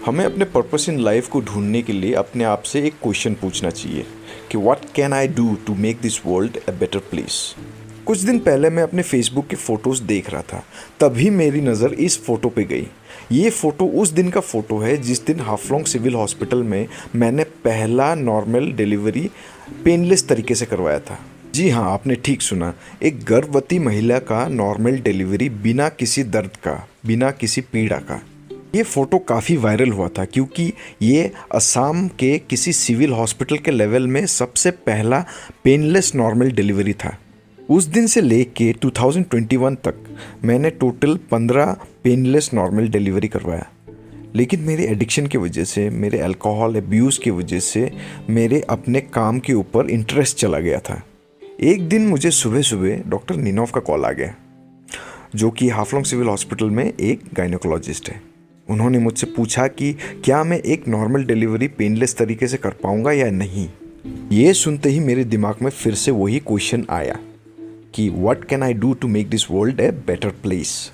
हमें अपने purpose in life को ढूंढने के लिए अपने आप से एक क्वेश्चन पूछना चाहिए कि what can I do to make this world a better place. कुछ दिन पहले मैं अपने फेसबुक के फ़ोटोज़ देख रहा था, तभी मेरी नज़र इस फ़ोटो पे गई। ये फ़ोटो उस दिन का फ़ोटो है जिस दिन हाफलोंग सिविल हॉस्पिटल में मैंने पहला नॉर्मल डिलीवरी पेनलेस तरीके से करवाया था। जी हाँ, आपने ठीक सुना, एक गर्भवती महिला का नॉर्मल डिलीवरी बिना किसी दर्द का, बिना किसी पीड़ा का। ये फ़ोटो काफ़ी वायरल हुआ था क्योंकि ये असम के किसी सिविल हॉस्पिटल के लेवल में सबसे पहला पेनलेस नॉर्मल डिलीवरी था। उस दिन से लेके 2021 तक मैंने टोटल 15 पेनलेस नॉर्मल डिलीवरी करवाया। लेकिन मेरे एडिक्शन की वजह से, मेरे अल्कोहल अब्यूज़ की वजह से मेरे अपने काम के ऊपर इंटरेस्ट चला गया था। एक दिन मुझे सुबह सुबह डॉक्टर निनोव का कॉल आ गया, जो कि हाफलोंग सिविल हॉस्पिटल में एक गायनोकोलॉजिस्ट है। उन्होंने मुझसे पूछा कि क्या मैं एक नॉर्मल डिलीवरी पेनलेस तरीके से कर पाऊँगा या नहीं। ये सुनते ही मेरे दिमाग में फिर से वही क्वेश्चन आया कि what can I do to make this world a better place.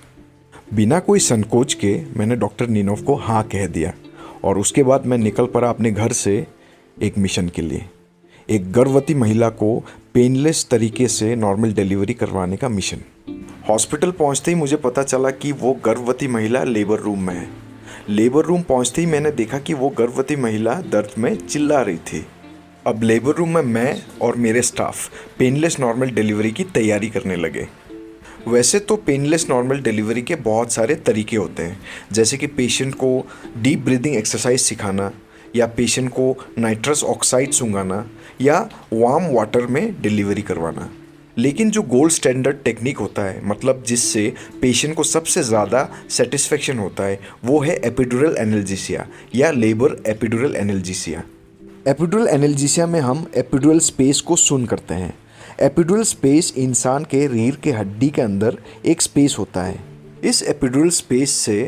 बिना कोई संकोच के मैंने डॉक्टर निनोव को हाँ कह दिया और उसके बाद मैं निकल पड़ा अपने घर से एक मिशन के लिए, एक गर्भवती महिला को पेनलेस तरीके से नॉर्मल डिलीवरी करवाने का मिशन। हॉस्पिटल पहुंचते ही मुझे पता चला कि वो गर्भवती महिला लेबर रूम में है। लेबर रूम पहुंचते ही मैंने देखा कि वो गर्भवती महिला दर्द में चिल्ला रही थी। अब लेबर रूम में मैं और मेरे स्टाफ पेनलेस नॉर्मल डिलीवरी की तैयारी करने लगे। वैसे तो पेनलेस नॉर्मल डिलीवरी के बहुत सारे तरीके होते हैं, जैसे कि पेशेंट को डीप ब्रीदिंग एक्सरसाइज सिखाना, या पेशेंट को नाइट्रस ऑक्साइड सूंघाना, या वार्म वाटर में डिलीवरी करवाना। लेकिन जो गोल्ड स्टैंडर्ड टेक्निक होता है, मतलब जिससे पेशेंट को सबसे ज़्यादा सेटिस्फेक्शन होता है, वो है एपिड्यूरल एनाल्जेसिया या labour epidural analgesia. Epidural analgesia में हम एपिड्यूरल स्पेस को सुन करते हैं। एपिड्यूरल स्पेस इंसान के रीढ़ के हड्डी के अंदर एक स्पेस होता है। इस एपिड्यूरल स्पेस से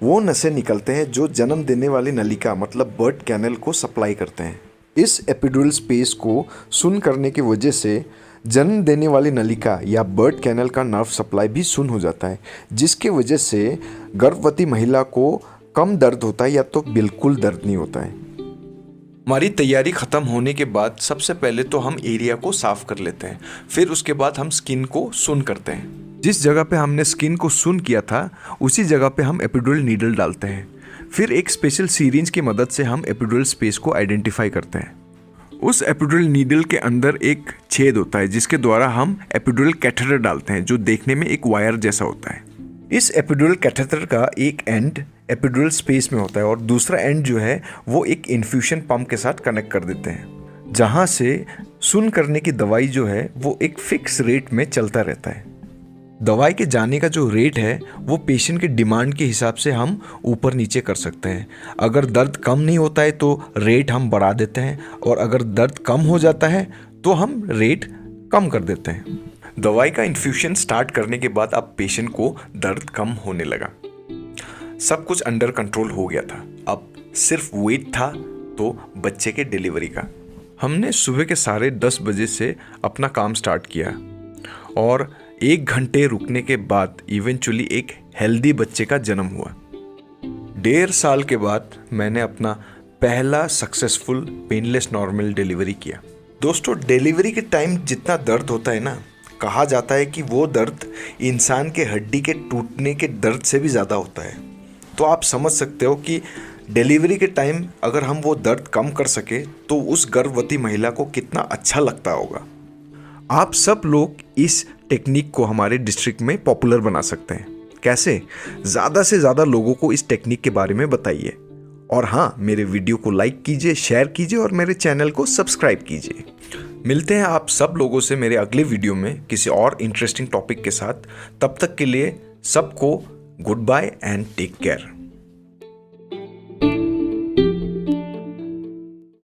वो नसें निकलते हैं जो जन्म देने वाली नलिका मतलब बर्थ कैनल को सप्लाई करते हैं। इस एपिड्यूरल स्पेस को सुन करने की वजह से जन्म देने वाली नलिका या बर्थ कैनल का नर्व सप्लाई भी सुन हो जाता है, जिसके वजह से गर्भवती महिला को कम दर्द होता है या तो बिल्कुल दर्द नहीं होता है। हमारी तैयारी ख़त्म होने के बाद सबसे पहले तो हम एरिया को साफ़ कर लेते हैं, फिर उसके बाद हम स्किन को सुन करते हैं। जिस जगह पे हमने स्किन को सुन किया था उसी जगह पे हम एपिड्यूरल नीडल डालते हैं। फिर एक स्पेशल सीरिंज की मदद से हम एपिड्यूरल स्पेस को आइडेंटिफाई करते हैं। उस एपिड्यूरल नीडल के अंदर एक छेद होता है जिसके द्वारा हम एपिड्यूरल कैथेटर डालते हैं, जो देखने में एक वायर जैसा होता है। इस एपिड्यूरल कैथेटर का एक एंड एपिड्यूरल स्पेस में होता है और दूसरा एंड जो है वो एक इन्फ्यूशन पंप के साथ कनेक्ट कर देते हैं, जहाँ से सुन करने की दवाई जो है वो एक फिक्स रेट में चलता रहता है। दवाई के जाने का जो रेट है वो पेशेंट के डिमांड के हिसाब से हम ऊपर नीचे कर सकते हैं। अगर दर्द कम नहीं होता है तो रेट हम बढ़ा देते हैं, और अगर दर्द कम हो जाता है तो हम रेट कम कर देते हैं। दवाई का इन्फ्यूशन स्टार्ट करने के बाद अब पेशेंट को दर्द कम होने लगा। सब कुछ अंडर कंट्रोल हो गया था। अब सिर्फ वेट था तो बच्चे के डिलीवरी का। हमने सुबह के 10:30 बजे से अपना काम स्टार्ट किया और 1 घंटे रुकने के बाद इवेंचुअली एक हेल्दी बच्चे का जन्म हुआ। 1.5 साल के बाद मैंने अपना पहला सक्सेसफुल पेनलेस नॉर्मल डिलीवरी किया। दोस्तों, डिलीवरी के टाइम जितना दर्द होता है ना, कहा जाता है कि वो दर्द इंसान के हड्डी के टूटने के दर्द से भी ज़्यादा होता है। तो आप समझ सकते हो कि डिलीवरी के टाइम अगर हम वो दर्द कम कर सके तो उस गर्भवती महिला को कितना अच्छा लगता होगा। आप सब लोग इस टेक्निक को हमारे डिस्ट्रिक्ट में पॉपुलर बना सकते हैं। कैसे? ज़्यादा से ज़्यादा लोगों को इस टेक्निक के बारे में बताइए, और हाँ, मेरे वीडियो को लाइक कीजिए, शेयर कीजिए और मेरे चैनल को सब्सक्राइब कीजिए। मिलते हैं आप सब लोगों से मेरे अगले वीडियो में किसी और इंटरेस्टिंग टॉपिक के साथ। तब तक के लिए सबको good bye and take care.